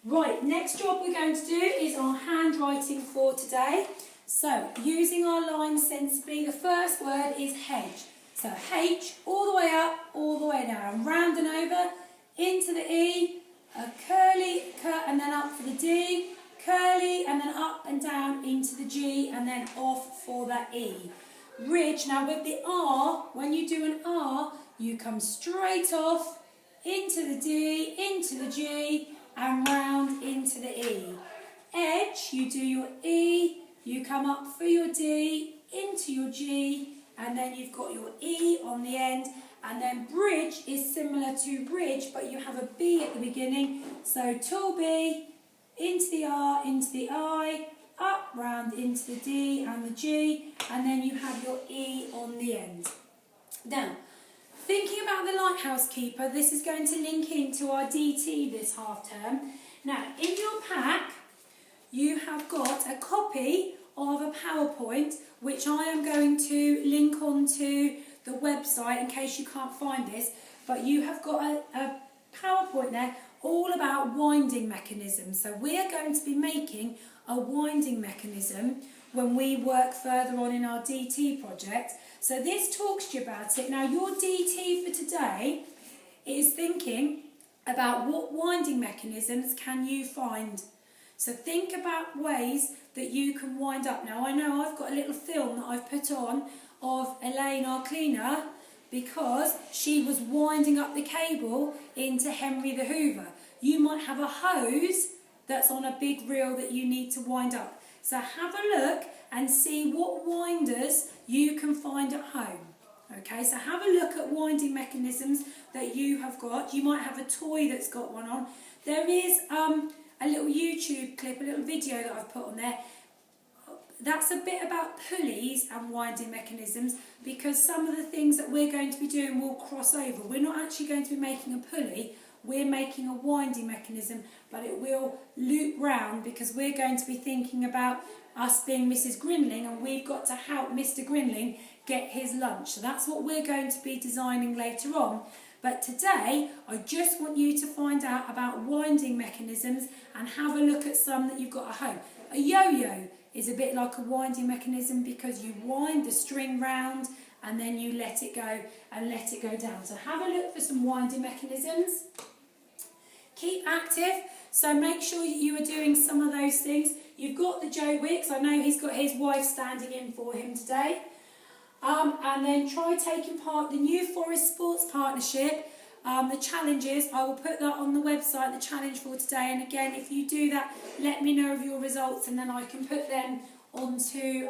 Right, next job we're going to do is our handwriting for today. So, using our lines sensibly, the first word is hedge. So, H, all the way up, all the way down, round and over, into the E, a curly, and then up for the D, curly, and then up and down into the G, and then off for that E. Ridge, now with the R, when you do an R, you come straight off, into the D, into the G, and round into the E. Edge, you do your E, you come up for your D, into your G, and then you've got your E on the end, and then bridge is similar to ridge, but you have a B at the beginning, so tall B, into the R, into the I, up, round into the D and the G, and then you have your E on the end. Now, thinking about the lighthouse keeper, this is going to link into our DT this half term. Now, in your pack, you have got a copy of a PowerPoint, which I am going to link onto the website in case you can't find this, but you have got a PowerPoint there all about winding mechanisms. So we are going to be making a winding mechanism when we work further on in our DT project. So this talks to you about it. Now your DT for today is thinking about what winding mechanisms can you find. So think about ways that you can wind up. Now I know I've got a little film that I've put on of Elaine, our cleaner, because she was winding up the cable into Henry the Hoover. You might have a hose that's on a big reel that you need to wind up. So have a look and see what winders you can find at home. Okay, so have a look at winding mechanisms that you have got. You might have a toy that's got one on. There is a little YouTube clip, a little video that I've put on there. That's a bit about pulleys and winding mechanisms, because some of the things that we're going to be doing will cross over. We're not actually going to be making a pulley, we're making a winding mechanism, but it will loop round because we're going to be thinking about us being Mrs. Grinling, and we've got to help Mr. Grinling get his lunch. So that's what we're going to be designing later on. But today, I just want you to find out about winding mechanisms and have a look at some that you've got at home. A yo-yo is a bit like a winding mechanism because you wind the string round and then you let it go and let it go down. So have a look for some winding mechanisms. Keep active, so make sure you are doing some of those things. You've got the Joe Wicks, I know he's got his wife standing in for him today. And then try taking part in the New Forest Sports Partnership. The challenges, I will put that on the website, the challenge for today. And again, if you do that, let me know of your results and then I can put them onto,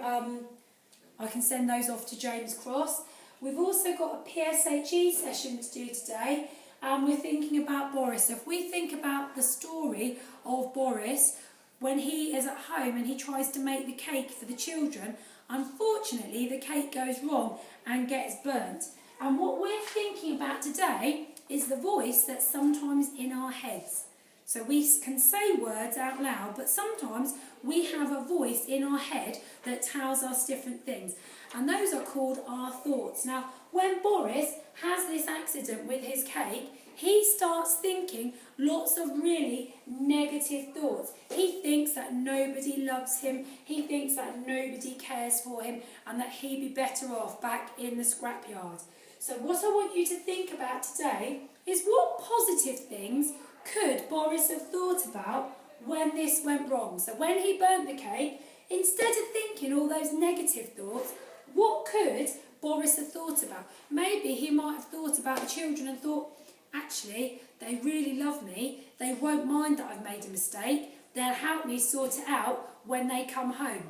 I can send those off to James Cross. We've also got a PSHE session to do today. And we're thinking about Boris. So if we think about the story of Boris, when he is at home and he tries to make the cake for the children, unfortunately the cake goes wrong and gets burnt. And what we're thinking about today is the voice that's sometimes in our heads. So we can say words out loud, but sometimes we have a voice in our head that tells us different things. And those are called our thoughts. Now, when Boris has this accident with his cake, he starts thinking lots of really negative thoughts. He thinks that nobody loves him, he thinks that nobody cares for him, and that he'd be better off back in the scrapyard. So what I want you to think about today is what positive things could Boris have thought about when this went wrong. So when he burnt the cake, instead of thinking all those negative thoughts, what could Boris have thought about? Maybe he might have thought about the children and thought, actually, they really love me, they won't mind that I've made a mistake, they'll help me sort it out when they come home.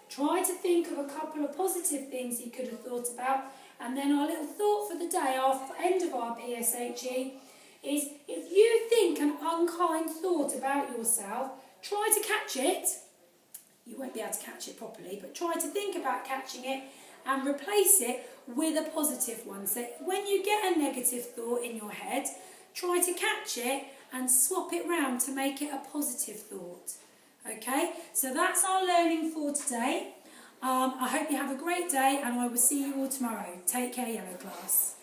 Try to think of a couple of positive things he could have thought about, and then our little thought for the day, our end of our PSHE, is if you think an unkind thought about yourself, try to catch it. You won't be able to catch it properly, but try to think about catching it and replace it with a positive one. So when you get a negative thought in your head, try to catch it and swap it round to make it a positive thought. Okay, so that's our learning for today. I hope you have a great day and I will see you all tomorrow. Take care, Yellow class.